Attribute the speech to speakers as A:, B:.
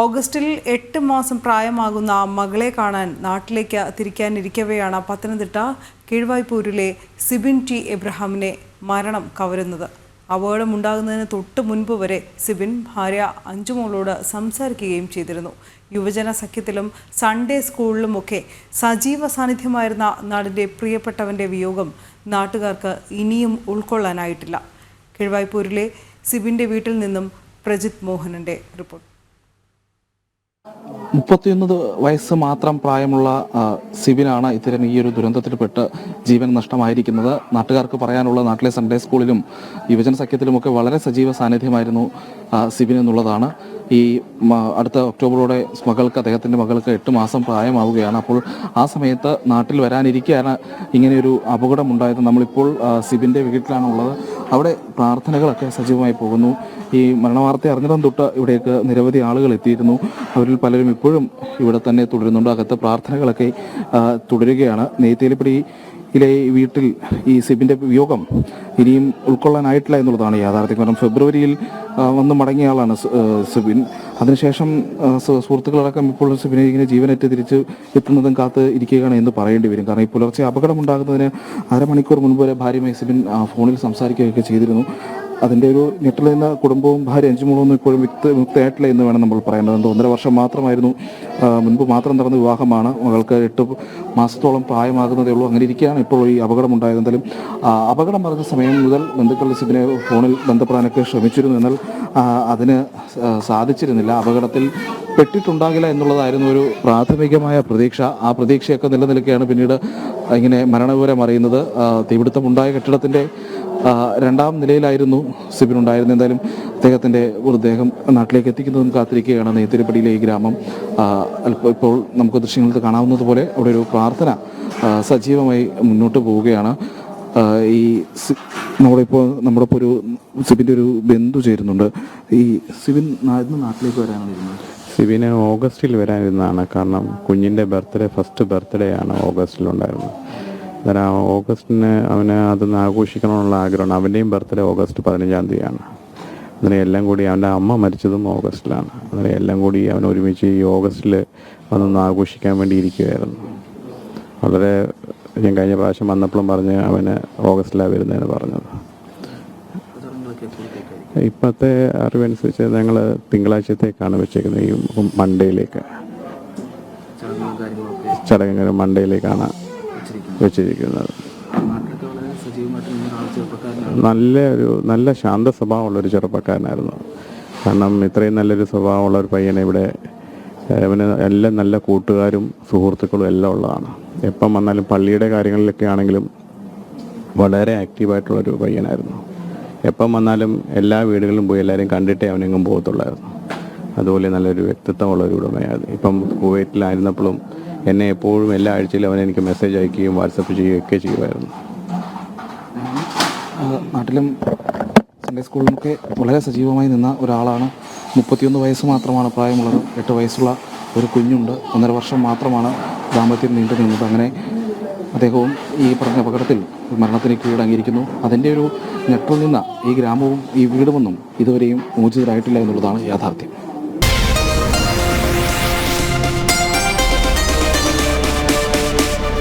A: ഓഗസ്റ്റിൽ 8 മാസം പ്രായമാകുന്ന മകളെ കാണാൻ നാട്ടിലേക്ക് തിരിക്കാനിരിക്കവെയാണ് പത്തനംതിട്ട കീഴ്വായ്പൂരിലെ സിബിൻ ടി എബ്രഹാമിനെ മരണം കവരുന്നത്. അപകടമുണ്ടാകുന്നതിന് തൊട്ട് മുൻപ് വരെ സിബിൻ ഭാര്യ അഞ്ജുമോളോട് സംസാരിക്കുകയും ചെയ്തിരുന്നു. യുവജന സഖ്യത്തിലും സൺഡേ സ്കൂളിലുമൊക്കെ സജീവ സാന്നിധ്യമായിരുന്ന നാടിൻ്റെ പ്രിയപ്പെട്ടവൻ്റെ വിയോഗം നാട്ടുകാർക്ക് ഇനിയും ഉൾക്കൊള്ളാനായിട്ടില്ല. കീഴ്വായ്പൂരിലെ സിബിൻ്റെ വീട്ടിൽ നിന്നും പ്രജിത് മോഹനൻ്റെ റിപ്പോർട്ട്.
B: 31 വയസ്സ് മാത്രം പ്രായമുള്ള സിബിനാണ് ഇത്തരം ഈ ഒരു ദുരന്തത്തിൽപ്പെട്ട് ജീവൻ നഷ്ടമായിരിക്കുന്നത്. നാട്ടുകാർക്ക് പറയാനുള്ള നാട്ടിലെ സൺഡേ സ്കൂളിലും യുവജന സഖ്യത്തിലുമൊക്കെ വളരെ സജീവ സാന്നിധ്യമായിരുന്നു സിബിൻ എന്നുള്ളതാണ്. ഈ അടുത്ത ഒക്ടോബറോടെ അദ്ദേഹത്തിൻ്റെ മകൾക്ക് 8 മാസം പ്രായമാവുകയാണ്. അപ്പോൾ ആ സമയത്ത് നാട്ടിൽ വരാനിരിക്കെയാണ് ഇങ്ങനെയൊരു അപകടമുണ്ടായത്. നമ്മളിപ്പോൾ സിബിൻ്റെ വീട്ടിലാണുള്ളത്. അവിടെ പ്രാർത്ഥനകളൊക്കെ സജീവമായി പോകുന്നു. ഈ മരണവാർത്ത അറിഞ്ഞിടം തൊട്ട് ഇവിടേക്ക് നിരവധി ആളുകൾ എത്തിയിരുന്നു. അവരിൽ പലരും ഇപ്പോഴും ഇവിടെ തന്നെ തുടരുന്നുണ്ട്. അകത്ത് പ്രാർത്ഥനകളൊക്കെ തുടരുകയാണ്. നെയ്ത്തേലിപ്പടിയിലെ വീട്ടിൽ ഈ സിബിൻ്റെ വിയോഗം ഇനിയും ഉൾക്കൊള്ളാനായിട്ടില്ല എന്നുള്ളതാണ് യാഥാർത്ഥ്യം. കാരണം ഫെബ്രുവരിയിൽ വന്ന് മടങ്ങിയ ആളാണ് സിബിൻ. അതിനുശേഷം സുഹൃത്തുക്കളടക്കം ഇപ്പോഴും സിബിനെ ഇങ്ങനെ ജീവനറ്റ് തിരിച്ച് എത്തുന്നതും കാത്ത് ഇരിക്കുകയാണ് എന്ന് പറയേണ്ടി വരും. കാരണം ഈ പുലർച്ചെ അപകടമുണ്ടാകുന്നതിന് അരമണിക്കൂർ മുൻപ് വരെ ഭാര്യയുമായി സിബിൻ ഫോണിൽ സംസാരിക്കുകയൊക്കെ ചെയ്തിരുന്നു. അതിൻ്റെ ഒരു ഞെട്ടൽ നിന്ന് കുടുംബവും ഭാര്യ അഞ്ജുമോളൊന്നും ഇപ്പോഴും മുക്തയായിട്ടില്ല എന്ന് വേണം നമ്മൾ പറയേണ്ടത്. 1.5 വർഷം മാത്രമായിരുന്നു മുൻപ് മാത്രം നടന്ന വിവാഹമാണ്. മകൾക്ക് 8 മാസത്തോളം പ്രായമാകുന്നതേ ഉള്ളൂ. അങ്ങനെ ഇരിക്കുകയാണ് ഇപ്പോൾ ഈ അപകടമുണ്ടായത്. എന്തായാലും അപകടം നടന്ന സമയം മുതൽ ബന്ധുക്കൾ സിബിനെ ഫോണിൽ ബന്ധപ്പെടാനൊക്കെ ശ്രമിച്ചിരുന്നു. എന്നാൽ അതിന് സാധിച്ചിരുന്നില്ല. അപകടത്തിൽ പെട്ടിട്ടുണ്ടാകില്ല എന്നുള്ളതായിരുന്നു ഒരു പ്രാഥമികമായ പ്രതീക്ഷ. ആ പ്രതീക്ഷയൊക്കെ നിലനിൽക്കുകയാണ് പിന്നീട് ഇങ്ങനെ മരണവിവരം അറിയുന്നത്. തീപിടുത്തമുണ്ടായ കെട്ടിടത്തിൻ്റെ 2ാം നിലയിലായിരുന്നു സിബിൻ ഉണ്ടായിരുന്നത്. എന്തായാലും അദ്ദേഹത്തിൻ്റെ മൃതദേഹം നാട്ടിലേക്ക് എത്തിക്കുന്നതും കാത്തിരിക്കുകയാണ് നെയ്ത്തേലിപ്പടിയിലെ ഈ ഗ്രാമം. ഇപ്പോൾ നമുക്ക് ദൃശ്യങ്ങളിൽ കാണാവുന്നത് പോലെ അവിടെ ഒരു പ്രാർത്ഥന സജീവമായി മുന്നോട്ട് പോവുകയാണ്. ഈ നമ്മുടെ ഇപ്പോൾ ഒരു സിബിൻ്റെ ഒരു ബന്ധു ചേരുന്നുണ്ട്. ഈ സിബിൻ നാട്ടിലേക്ക് വരാനാണ് ഇരുന്നത്.
C: സിബിന് ഓഗസ്റ്റിൽ വരാനിരുന്നതാണ്. കാരണം കുഞ്ഞിൻ്റെ ഫസ്റ്റ് ബർത്ത്ഡേ ആണ് ഓഗസ്റ്റിലുണ്ടായിരുന്നത്. അന്നേരം ഓഗസ്റ്റിന് അവന് അതൊന്ന് ആഘോഷിക്കണമെന്നുള്ള ആഗ്രഹമാണ്. അവൻ്റെയും ബർത്ത്ഡേ ഓഗസ്റ്റ് 15-ാം തീയതിയാണ്. അന്നേരം എല്ലാം കൂടി അവൻ്റെ അമ്മ മരിച്ചതും ഓഗസ്റ്റിലാണ്. അന്നേരം എല്ലാം കൂടി അവൻ ഒരുമിച്ച് ഈ ഓഗസ്റ്റിൽ വന്നൊന്ന് ആഘോഷിക്കാൻ വേണ്ടി ഇരിക്കുകയായിരുന്നു. വളരെ ഞാൻ കഴിഞ്ഞ പ്രാവശ്യം വന്നപ്പോഴും പറഞ്ഞ് അവന് ഓഗസ്റ്റിലാണ് വരുന്നതെന്ന് പറഞ്ഞത്. ഇപ്പോഴത്തെ അറിവനുസരിച്ച് ഞങ്ങൾ തിങ്കളാഴ്ചത്തേക്കാണ് വെച്ചേക്കുന്നത്. ഈ മൺഡേയിലേക്ക് ചടങ്ങുകൾ മൺഡേയിലേക്കാണ് വെച്ചിരിക്കുന്നത്. നല്ല ശാന്ത സ്വഭാവമുള്ളൊരു ചെറുപ്പക്കാരനായിരുന്നു. കാരണം ഇത്രയും നല്ലൊരു സ്വഭാവമുള്ള ഒരു പയ്യനെ ഇവിടെ അവന് എല്ലാം നല്ല കൂട്ടുകാരും സുഹൃത്തുക്കളും എല്ലാം ഉള്ളതാണ്. എപ്പം വന്നാലും പള്ളിയുടെ കാര്യങ്ങളിലൊക്കെ ആണെങ്കിലും വളരെ ആക്റ്റീവായിട്ടുള്ളൊരു പയ്യനായിരുന്നു. എപ്പം വന്നാലും എല്ലാ വീടുകളിലും പോയി എല്ലാവരെയും കണ്ടിട്ടേ അവനെങ്ങും പോകത്തുള്ളായിരുന്നു. അതുപോലെ നല്ലൊരു വ്യക്തിത്വമുള്ളൊരു ഉടമയായിരുന്നു. ഇപ്പം കുവൈറ്റിലായിരുന്നപ്പോഴും എന്നെ എപ്പോഴും എല്ലാ ആഴ്ചയിലും അവൻ എനിക്ക് മെസ്സേജ് അയക്കുകയും വാട്സപ്പ് ചെയ്യുകയൊക്കെ ചെയ്യുമായിരുന്നു.
B: നാട്ടിലും സൺഡേ സ്കൂളിലൊക്കെ വളരെ സജീവമായി നിന്ന ഒരാളാണ്. 31 വയസ്സ് മാത്രമാണ് പ്രായമുള്ളത്. 8 വയസ്സുള്ള ഒരു കുഞ്ഞുണ്ട്. 1.5 വർഷം മാത്രമാണ് ദാമ്പത്യം നീണ്ടു നിന്നത്. അങ്ങനെ അദ്ദേഹവും ഈ പറഞ്ഞ അപകടത്തിൽ മരണത്തിന് കീഴടങ്ങിയിരിക്കുന്നു. അതിൻ്റെ ഒരു ഞെട്ടിൽ നിന്ന് ഈ ഗ്രാമവും ഈ വീടുമൊന്നും ഇതുവരെയും മോചിതരായിട്ടില്ല എന്നുള്ളതാണ് യാഥാർത്ഥ്യം.